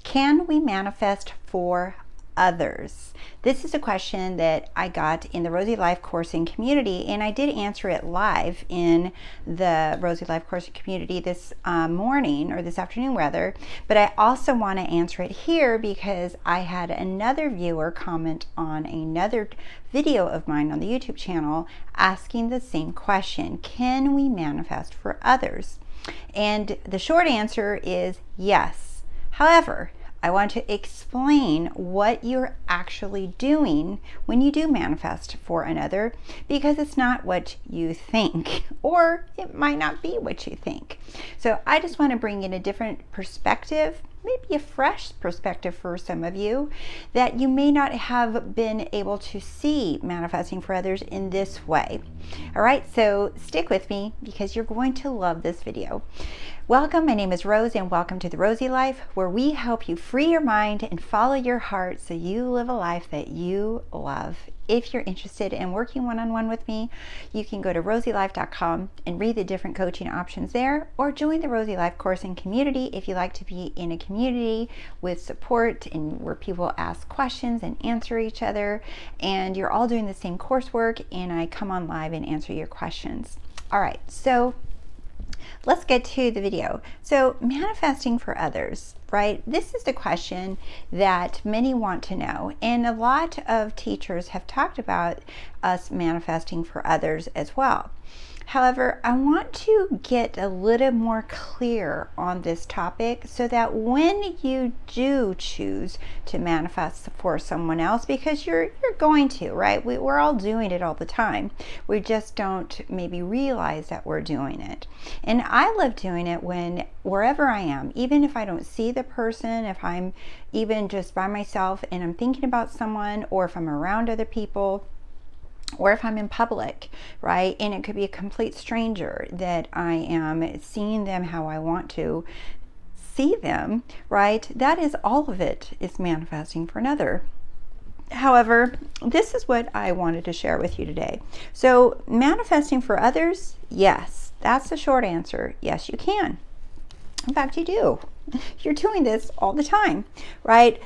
Can we manifest for others? This is a question that I got in the Rosey Life course and community, and I did answer it live in the Rosey Life course and community this morning, or this afternoon rather, but I also want to answer it here because I had another viewer comment on another video of mine on the YouTube channel asking the same question. Can we manifest for others? And the short answer is yes. However, I want to explain what you're actually doing when you do manifest for another, because it's not what you think, or it might not be what you think. So I just want to bring in a different perspective, maybe a fresh perspective for some of you that you may not have been able to see manifesting for others in this way. All right, so stick with me because you're going to love this video. Welcome, my name is Rose, and welcome to The Rosey Life, where we help you free your mind and follow your heart so you live a life that you love. If you're interested in working one-on-one with me, you can go to RoseyLife.com and read the different coaching options there, or join the Rosey Life course and community if you like to be in a community with support and where people ask questions and answer each other, and you're all doing the same coursework, and I come on live and answer your questions. All right, so let's get to the video. So manifesting for others, right? This is the question that many want to know. And a lot of teachers have talked about us manifesting for others as well. However, I want to get a little more clear on this topic so that when you do choose to manifest for someone else, because you're going to, right? We're all doing it all the time. We just don't maybe realize that we're doing it. And I love doing it wherever I am, even if I don't see the person, if I'm even just by myself and I'm thinking about someone, or if I'm around other people, or if I'm in public, right? And it could be a complete stranger that I am seeing them how I want to see them, right? That is, all of it is manifesting for another. However, this is what I wanted to share with you today. So manifesting for others, yes, that's the short answer. Yes, you can. In fact, you do. You're doing this all the time, right?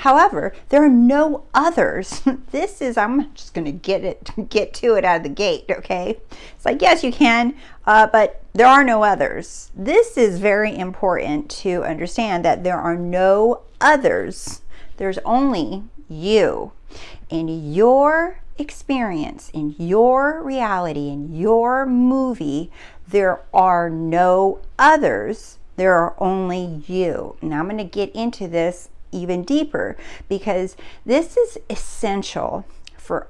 However, there are no others. This is, I'm just going to get to it out of the gate, okay? It's like, yes, you can, but there are no others. This is very important to understand, that there are no others. There's only you. In your experience, in your reality, in your movie, there are no others. There are only you. Now I'm going to get into this even deeper, because this is essential for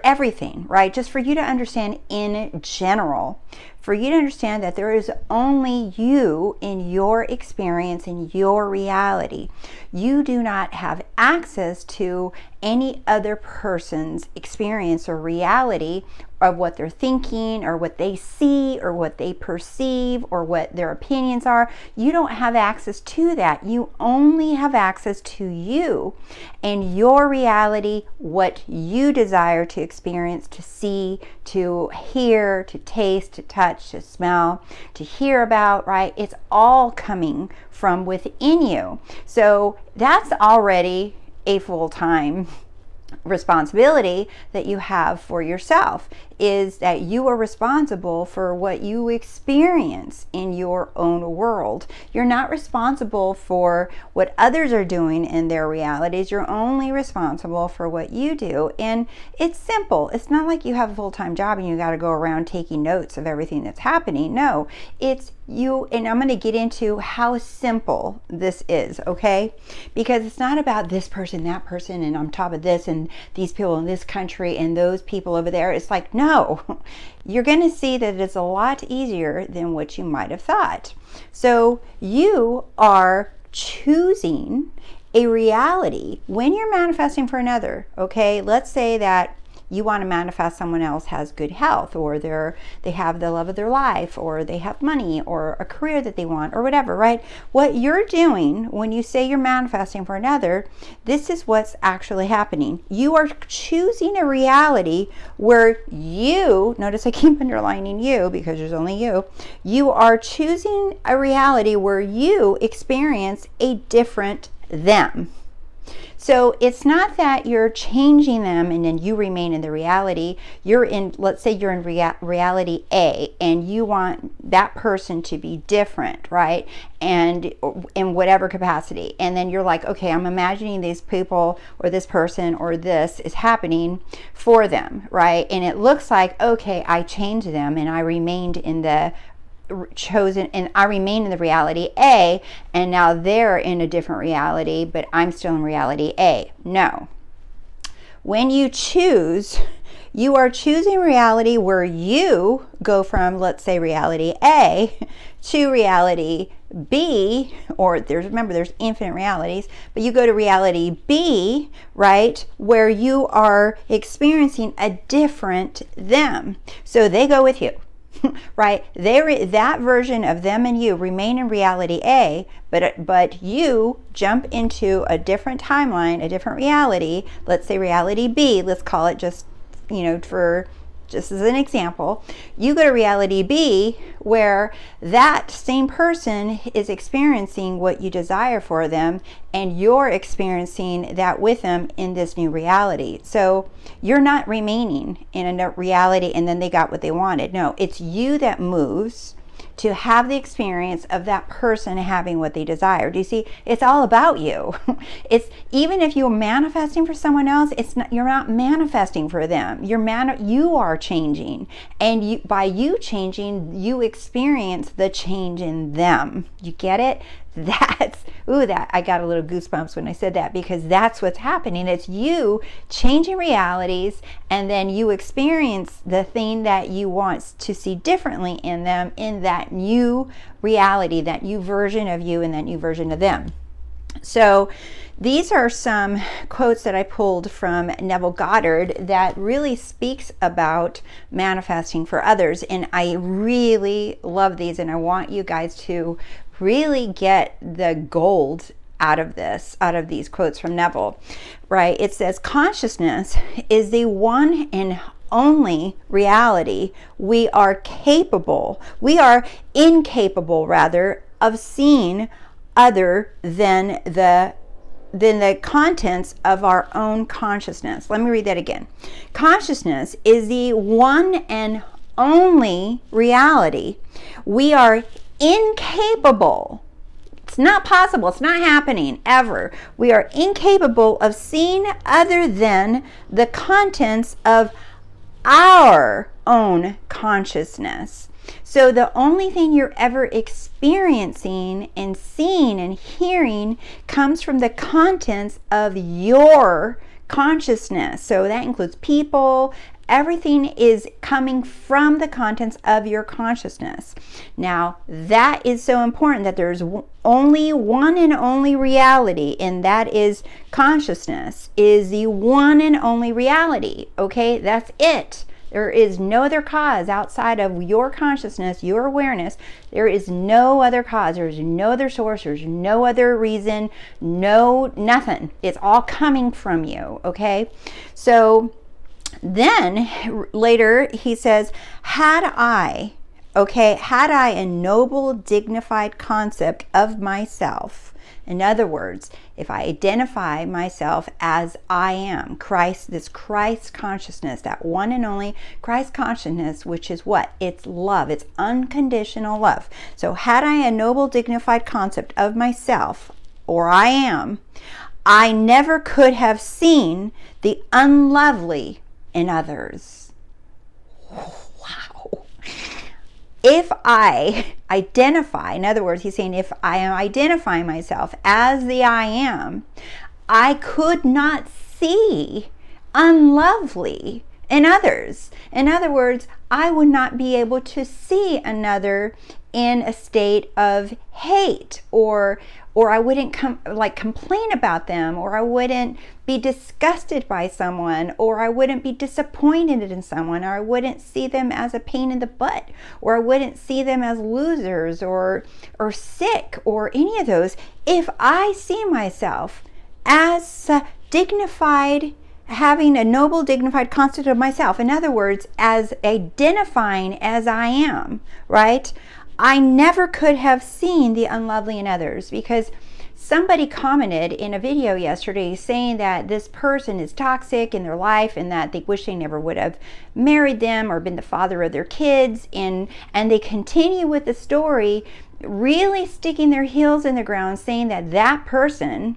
everything, right? Just for you to understand in general, for you to understand that there is only you in your experience, in your reality. You do not have access to any other person's experience or reality, of what they're thinking, or what they see, or what they perceive, or what their opinions are. You don't have access to that. You only have access to you and your reality, what you desire to experience, to see, to hear, to taste, to touch, to smell, to hear about, right? It's all coming from within you. So that's already a full-time responsibility that you have for yourself, is that you are responsible for what you experience in your own world. You're not responsible for what others are doing in their realities. You're only responsible for what you do. And it's simple. It's not like you have a full-time job and you got to go around taking notes of everything that's happening. No, it's you. And I'm going to get into how simple this is, okay? Because it's not about this person, that person, and on top of this, and these people in this country and those people over there. It's like, no, you're going to see that it's a lot easier than what you might have thought. So you are choosing a reality when you're manifesting for another, okay? Let's say that you want to manifest someone else has good health, or they have the love of their life, or they have money, or a career that they want, or whatever, right? What you're doing when you say you're manifesting for another, this is what's actually happening. You are choosing a reality where you, notice I keep underlining you because there's only you are choosing a reality where you experience a different them. So it's not that you're changing them and then you remain in the reality. Let's say you're in reality A, and you want that person to be different, right? And in whatever capacity. And then you're like, okay, I'm imagining these people or this person or this is happening for them, right? And it looks like, okay, I changed them and I remained in the reality A, and now they're in a different reality, but I'm still in reality A. No. When you choose, you are choosing reality where you go from, let's say, reality A to reality B, or there's infinite realities, but you go to reality B, right, where you are experiencing a different them. So they go with you. Right? That version of them and you remain in reality A, but you jump into a different timeline, a different reality, let's say reality B, let's call it just as an example. You go to reality B where that same person is experiencing what you desire for them, and you're experiencing that with them in this new reality. So you're not remaining in a reality and then they got what they wanted. No, it's you that moves to have the experience of that person having what they desire. Do you see? It's all about you. It's even if you're manifesting for someone else, you're not manifesting for them. You are changing, and by you changing, you experience the change in them. You get it? That I got a little goosebumps when I said that, because that's what's happening. It's you changing realities, and then you experience the thing that you want to see differently in them, in that new reality, that new version of you and that new version of them. So these are some quotes that I pulled from Neville Goddard that really speaks about manifesting for others, and I really love these, and I want you guys to really get the gold out of these quotes from Neville, right? It says, consciousness is the one and only reality we are incapable rather of seeing other than the contents of our own consciousness. Let me read that again. Consciousness is the one and only reality we are incapable. It's not possible. It's not happening ever. We are incapable of seeing other than the contents of our own consciousness. So the only thing you're ever experiencing and seeing and hearing comes from the contents of your consciousness. So that includes people. Everything is coming from the contents of your consciousness. Now, that is so important, that there's only one and only reality, and that is consciousness is the one and only reality. Okay, that's it. There is no other cause outside of your consciousness, your awareness. There is no other cause. There's no other source. There's no other reason. Nothing. It's all coming from you. Okay, so then later he says, had I a noble, dignified concept of myself. In other words, if I identify myself as I am, this Christ consciousness, that one and only Christ consciousness, which is what? It's love. It's unconditional love. So had I a noble, dignified concept of myself, or I am, I never could have seen the unlovely in others. Wow. If I identify, in other words, he's saying if I am identifying myself as the I am, I could not see unlovely in others. In other words, I would not be able to see another in a state of hate, or I wouldn't complain about them, or I wouldn't be disgusted by someone, or I wouldn't be disappointed in someone, or I wouldn't see them as a pain in the butt, or I wouldn't see them as losers or sick or any of those. If I see myself as dignified, having a noble, dignified concept of myself, in other words, as identifying as I am, right? I never could have seen the unlovely in others, because somebody commented in a video yesterday saying that this person is toxic in their life and that they wish they never would have married them or been the father of their kids, and they continue with the story, really sticking their heels in the ground, saying that that person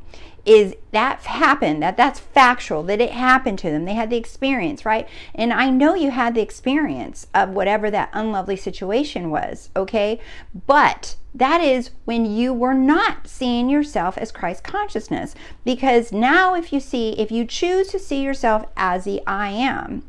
that's happened, that's factual, that it happened to them. They had the experience, right? And I know you had the experience of whatever that unlovely situation was, okay? But that is when you were not seeing yourself as Christ consciousness. Because now if you choose to see yourself as the I am,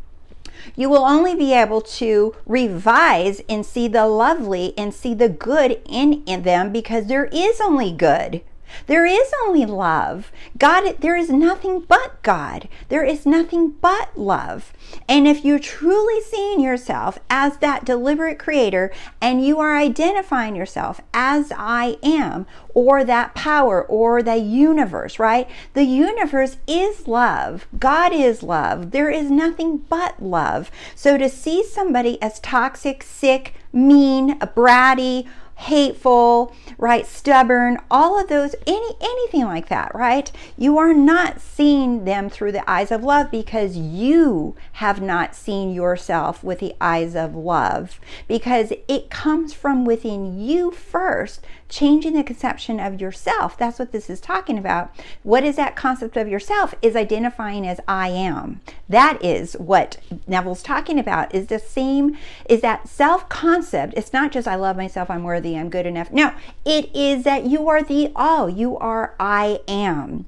you will only be able to revise and see the lovely and see the good in them, because there is only good. There is only love. God, there is nothing but God. There is nothing but love. And if you're truly seeing yourself as that deliberate creator, and you are identifying yourself as I am, or that power, or the universe, right? The universe is love. God is love. There is nothing but love. So to see somebody as toxic, sick, mean, bratty, hateful, right, stubborn, all of those, anything like that, right? You are not seeing them through the eyes of love, because you have not seen yourself with the eyes of love, because it comes from within you first, changing the conception of yourself. That's what this is talking about. What is that concept of yourself? Is identifying as I am. That is what Neville's talking about, is that self-concept. It's not just I love myself, I'm worthy, I'm good enough. No, it is that you are the all. You are I am.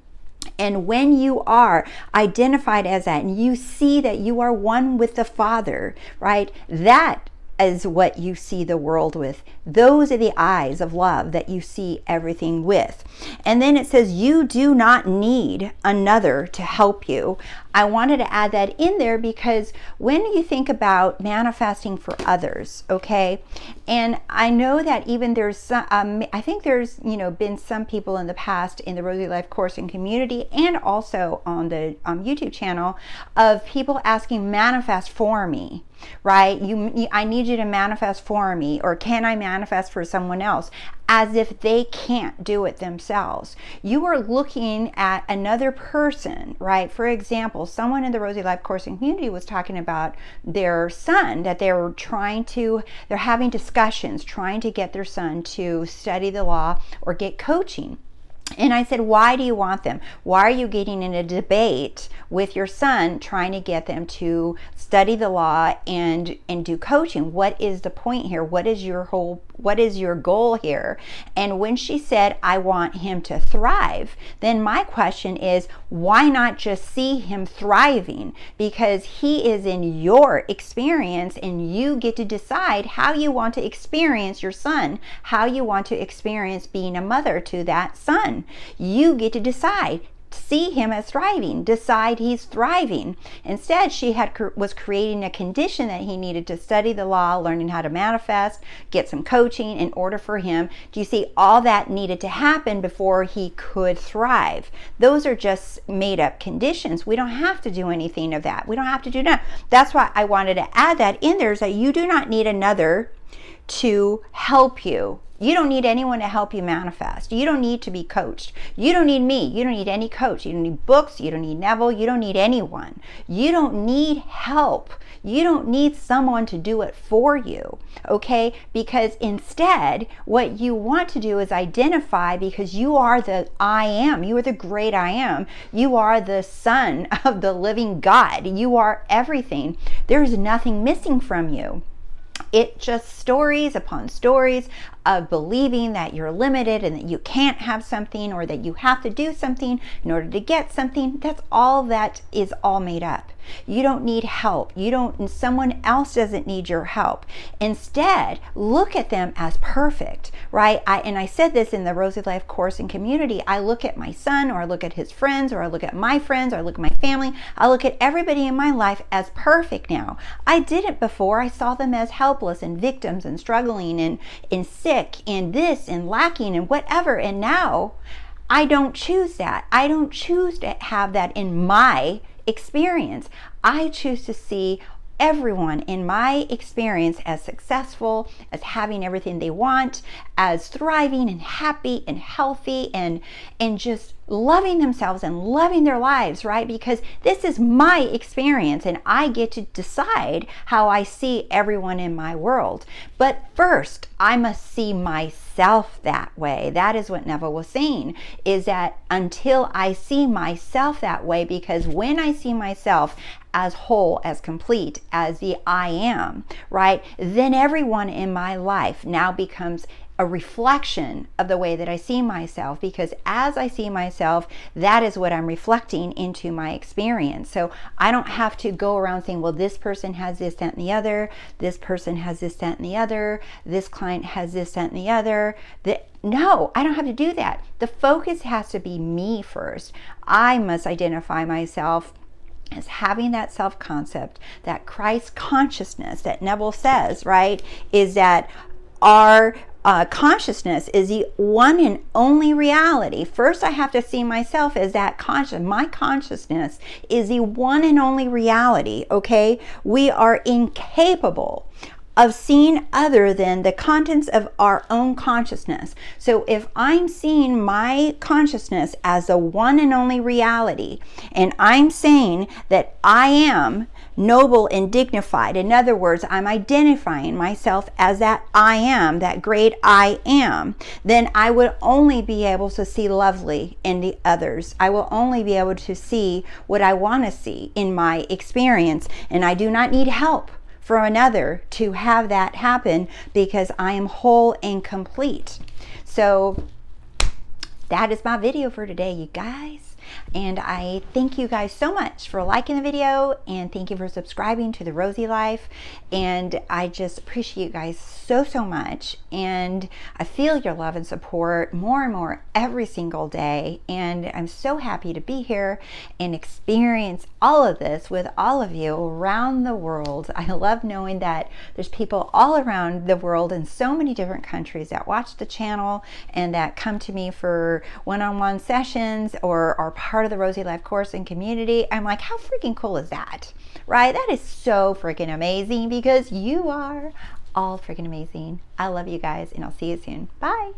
And when you are identified as that, and you see that you are one with the Father, right? That is what you see the world with. Those are the eyes of love that you see everything with. And then it says, you do not need another to help you. I wanted to add that in there because when you think about manifesting for others, okay, and I know that even there's some, I think there's, been some people in the past in the Rosey Life course and community, and also on the YouTube channel, of people asking, manifest for me, right? I need you to manifest for me, or can I manifest for someone else? As if they can't do it themselves. You are looking at another person, right? For example, someone in the Rosey Life course and community was talking about their son, that they're having discussions, trying to get their son to study the law or get coaching. And I said, why do you want them? Why are you getting in a debate with your son trying to get them to study the law and do coaching? What is the point here? What is your goal here? And when she said, I want him to thrive, then my question is, why not just see him thriving? Because he is in your experience, and you get to decide how you want to experience your son, how you want to experience being a mother to that son. You get to decide. See him as thriving. Decide he's thriving. Instead, she was creating a condition that he needed to study the law, learning how to manifest, get some coaching in order for him. Do you see, all that needed to happen before he could thrive? Those are just made up conditions. We don't have to do anything of that. We don't have to do that. That's why I wanted to add that in there, is that you do not need another to help you. You don't need anyone to help you manifest. You don't need to be coached. You don't need me. You don't need any coach. You don't need books. You don't need Neville. You don't need anyone. You don't need help. You don't need someone to do it for you, okay? Because instead, what you want to do is identify, because you are the I am. You are the great I am. You are the Son of the living God. You are everything. There's nothing missing from you. It just stories upon stories of believing that you're limited and that you can't have something or that you have to do something in order to get something. That's all that is all made up. You don't need help. Someone else doesn't need your help. Instead, look at them as perfect, right? I said this in the Rosey Life course and community. I look at my son, or I look at his friends, or I look at my friends, or I look at my family. I look at everybody in my life as perfect now. I didn't before. I saw them as helpless and victims and struggling and sick and this and lacking and whatever. And now I don't choose that. I don't choose to have that in my experience. I choose to see everyone in my experience as successful, as having everything they want, as thriving and happy and healthy and just loving themselves and loving their lives, right? Because this is my experience and I get to decide how I see everyone in my world. But first, I must see myself that way. That is what Neville was saying, is that until I see myself that way, because when I see myself as whole, as complete, as the I am, right, then everyone in my life now becomes a reflection of the way that I see myself, because as I see myself, that is what I'm reflecting into my experience. So I don't have to go around saying, well, this person has this, that, and the other. This person has this, that, and the other. This client has this, that, and the other. No, I don't have to do that. The focus has to be me first. I must identify myself as having that self-concept, that Christ consciousness that Neville says, right, is that our consciousness is the one and only reality. First, I have to see myself as that conscious. My consciousness is the one and only reality, okay? We are incapable of seeing other than the contents of our own consciousness. So if I'm seeing my consciousness as the one and only reality, and I'm saying that I am noble and dignified, in other words, I'm identifying myself as that I am, that great I am, then I would only be able to see lovely in the others. I will only be able to see what I want to see in my experience, and I do not need help from another to have that happen, because I am whole and complete. So that is my video for today, you guys. And I thank you guys so much for liking the video, and thank you for subscribing to The Rosey Life. And I just appreciate you guys so much. And I feel your love and support more and more every single day. And I'm so happy to be here and experience all of this with all of you around the world. I love knowing that there's people all around the world in so many different countries that watch the channel and that come to me for one-on-one sessions or are part of the Rosey Life course and community. I'm like, how freaking cool is that, right? That is so freaking amazing, because you are all freaking amazing. I love you guys, and I'll see you soon. Bye.